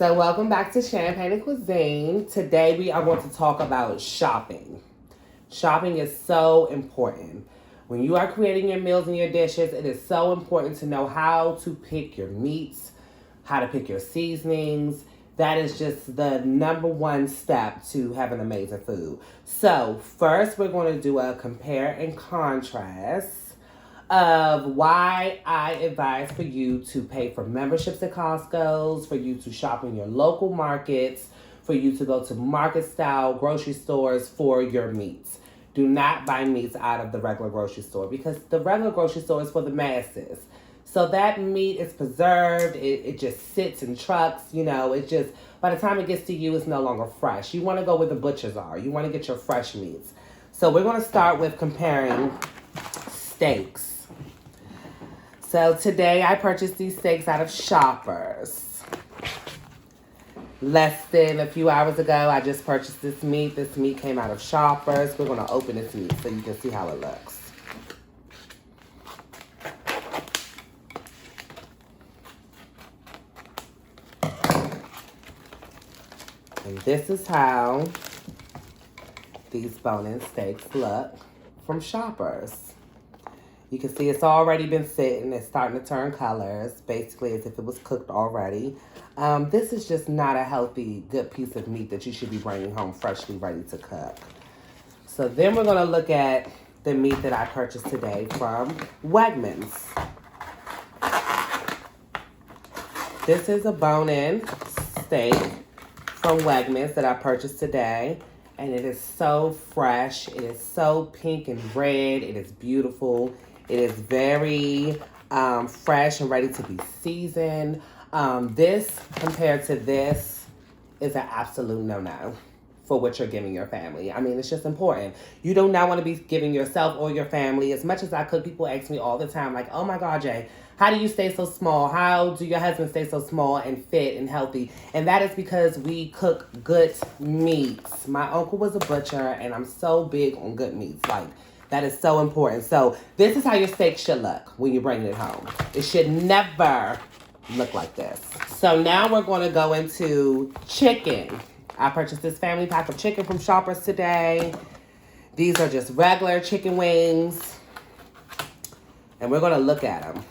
So welcome back to Champagne and Cuisine. Today we are going to talk about shopping. Shopping is so important. When you are creating your meals and your dishes, it is so important to know how to pick your meats, how to pick your seasonings. That is just the number one step to having amazing food. So first we're going to do a compare and contrast of why I advise for you to pay for memberships at Costco's, for you to shop in your local markets, for you to go to market style grocery stores for your meats. Do not buy meats out of the regular grocery store because the regular grocery store is for the masses. So that meat is preserved, it just sits in trucks, it just, by the time it gets to you, it's no longer fresh. You want to go where the butchers are. You want to get your fresh meats. So we're going to start with comparing steaks. So today I purchased these steaks out of Shoppers. Less than a few hours ago, I just purchased this meat. This meat came out of Shoppers. We're going to open this meat so you can see how it looks. And this is how these bone-in steaks look from Shoppers. You can see it's already been sitting. It's starting to turn colors, basically as if it was cooked already. This is just not a healthy, good piece of meat that you should be bringing home freshly ready to cook. So then we're going to look at the meat that I purchased today from Wegmans. This is a bone-in steak from Wegmans that I purchased today. And it is so fresh. It is so pink and red. It is beautiful. It is very fresh and ready to be seasoned. This, compared to this, is an absolute no-no for what you're giving your family. I mean, it's just important. You do not want to be giving yourself or your family. As much as I could, people ask me all the time, like, oh my God, Jay, how do you stay so small? How do your husband stay so small and fit and healthy? And that is because we cook good meats. My uncle was a butcher, and I'm so big on good meats. Like, that is so important. So this is how your steak should look when you're bringing it home. It should never look like this. So now we're going to go into chicken. I purchased this family pack of chicken from Shoppers today. These are just regular chicken wings. And we're going to look at them.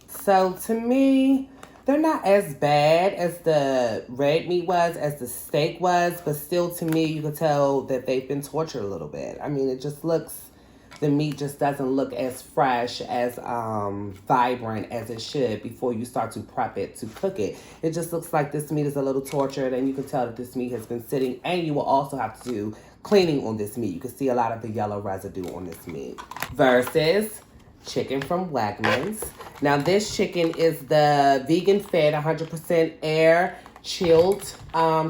So to me, they're not as bad as the red meat was, as the steak was, but still to me, you can tell that they've been tortured a little bit. I mean, it just looks, the meat just doesn't look as fresh, as vibrant as it should before you start to prep it to cook it. It just looks like this meat is a little tortured, and you can tell that this meat has been sitting, and you will also have to do cleaning on this meat. You can see a lot of the yellow residue on this meat. Versus chicken from Wegmans. Now this chicken is the vegan fed 100% air chilled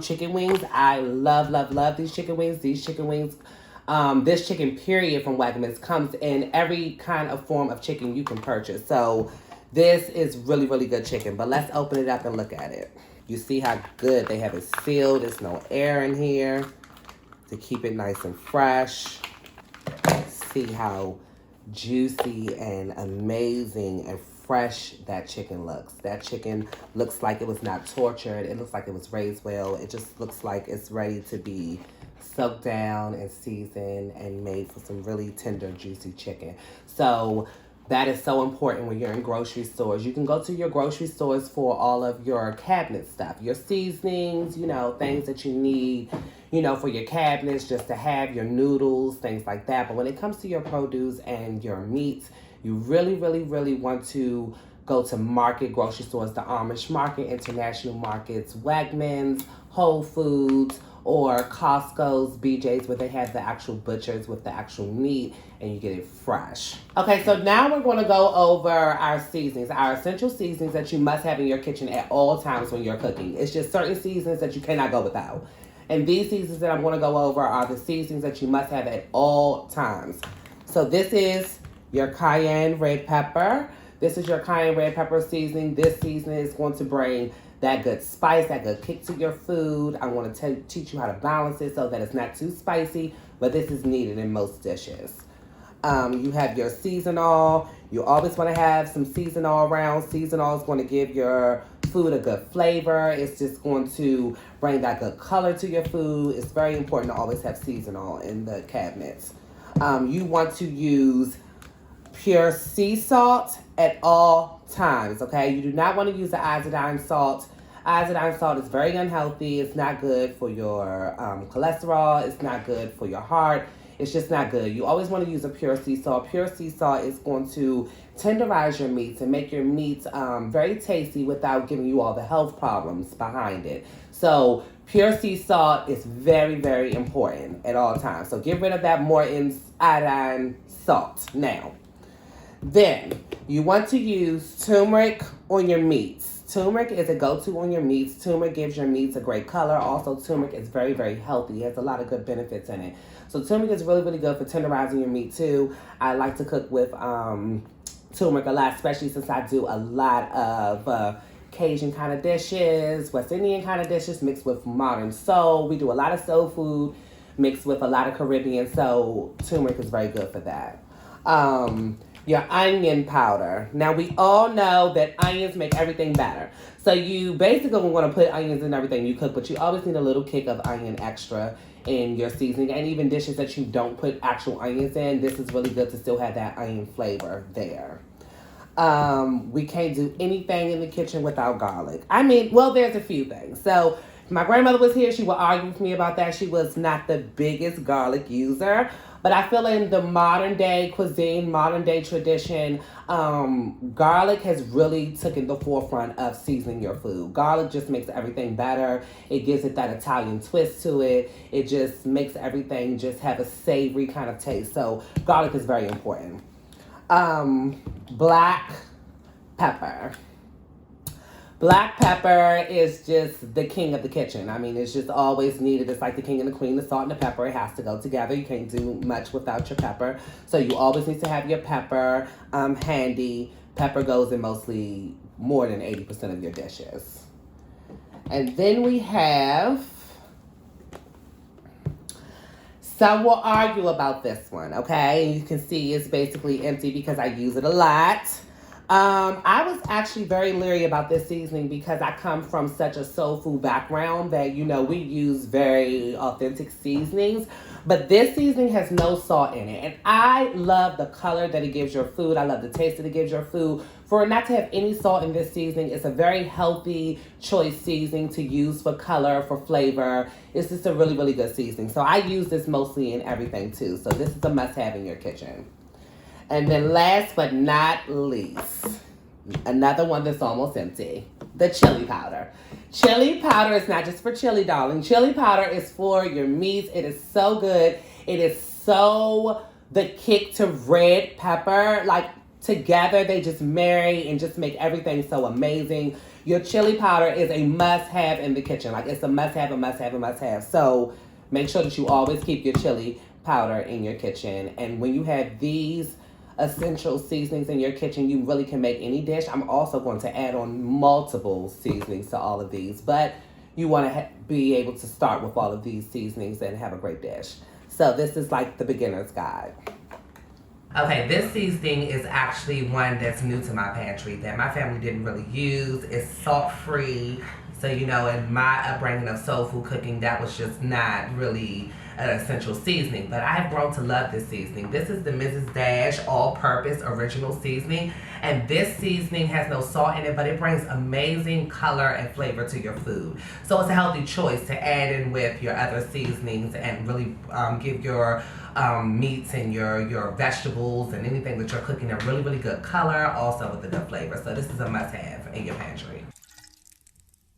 chicken wings. I love, love, love these chicken wings. These chicken wings, this chicken period from Wegmans comes in every kind of form of chicken you can purchase. So this is really, really good chicken. But let's open it up and look at it. You see how good they have it sealed. There's no air in here to keep it nice and fresh. See how juicy and amazing and fresh that chicken looks. That chicken looks like it was not tortured. It looks like it was raised well. It just looks like it's ready to be soaked down and seasoned and made for some really tender, juicy chicken. So that is so important when you're in grocery stores. You can go to your grocery stores for all of your cabinet stuff, your seasonings, things that you need, for your cabinets, just to have your noodles, things like that. But when it comes to your produce and your meats, you really, really, really want to go to market grocery stores, the Amish market, international markets, Wegmans, Whole Foods, or Costco's, BJ's, where they have the actual butchers with the actual meat and you get it fresh. Okay, so now we're going to go over our seasonings, our essential seasonings that you must have in your kitchen at all times when you're cooking. It's just certain seasonings that you cannot go without. And these seasonings that I'm going to go over are the seasonings that you must have at all times. So this is your cayenne red pepper. This is your cayenne red pepper seasoning. This seasoning is going to bring that good spice, that good kick to your food. I want to teach you how to balance it so that it's not too spicy, but this is needed in most dishes. You have your seasonal. You always want to have some seasonal around. Seasonal is going to give your food a good flavor. It's just going to bring that good color to your food. It's very important to always have seasonal in the cabinets. You want to use pure sea salt at all times, okay? You do not want to use the iodine salt. Iodine salt is very unhealthy. It's not good for your cholesterol. It's not good for your heart. It's just not good. You always want to use a pure sea salt. Pure sea salt is going to tenderize your meats and make your meats very tasty without giving you all the health problems behind it. So pure sea salt is very, very important at all times. So get rid of that Morton's iodine salt now. Then you want to use turmeric on your meats. Turmeric is a go-to on your meats. Turmeric gives your meats a great color. Also, turmeric is very, very healthy. It has a lot of good benefits in it. So turmeric is really, really good for tenderizing your meat too. I like to cook with turmeric a lot, especially since I do a lot of Cajun kind of dishes, West Indian kind of dishes mixed with modern soul. We do a lot of soul food mixed with a lot of Caribbean, so turmeric is very good for that. Your onion powder. Now, we all know that onions make everything better. So you basically want to put onions in everything you cook, but you always need a little kick of onion extra in your seasoning. And even dishes that you don't put actual onions in, this is really good to still have that onion flavor there. We can't do anything in the kitchen without garlic. I mean, well, there's a few things. So if my grandmother was here, she would argue with me about that. She was not the biggest garlic user. But I feel in the modern day cuisine, modern day tradition, garlic has really taken the forefront of seasoning your food. Garlic just makes everything better. It gives it that Italian twist to it. It just makes everything just have a savory kind of taste. So garlic is very important. Black pepper. Black pepper is just the king of the kitchen. I mean, it's just always needed. It's like the king and the queen, the salt and the pepper. It has to go together. You can't do much without your pepper. So you always need to have your pepper handy. Pepper goes in mostly more than 80% of your dishes. And then we have, some will argue about this one, okay? And you can see it's basically empty because I use it a lot. I was actually very leery about this seasoning because I come from such a soul food background that, you know, we use very authentic seasonings. But this seasoning has no salt in it. And I love the color that it gives your food. I love the taste that it gives your food. For it not to have any salt in this seasoning, it's a very healthy choice seasoning to use for color, for flavor. It's just a really, really good seasoning. So I use this mostly in everything too. So this is a must-have in your kitchen. And then last but not least, another one that's almost empty, the chili powder. Chili powder is not just for chili, darling. Chili powder is for your meats. It is so good. It is so the kick to red pepper. Like together, they just marry and just make everything so amazing. Your chili powder is a must-have in the kitchen. Like it's a must-have, a must-have, a must-have. So make sure that you always keep your chili powder in your kitchen. And when you have these essential seasonings in your kitchen, you really can make any dish. I'm also going to add on multiple seasonings to all of these, but you want to be able to start with all of these seasonings and have a great dish. So this is like the beginner's guide. Okay, this seasoning is actually one that's new to my pantry that my family didn't really use. It's salt-free. So, you know, in my upbringing of soul food cooking, that was just not really an essential seasoning. But I have grown to love this seasoning. This is the Mrs. Dash all-purpose original seasoning. And this seasoning has no salt in it, but it brings amazing color and flavor to your food. So it's a healthy choice to add in with your other seasonings and really give your meats and your vegetables and anything that you're cooking a really, really good color, also with a good flavor. So this is a must-have in your pantry.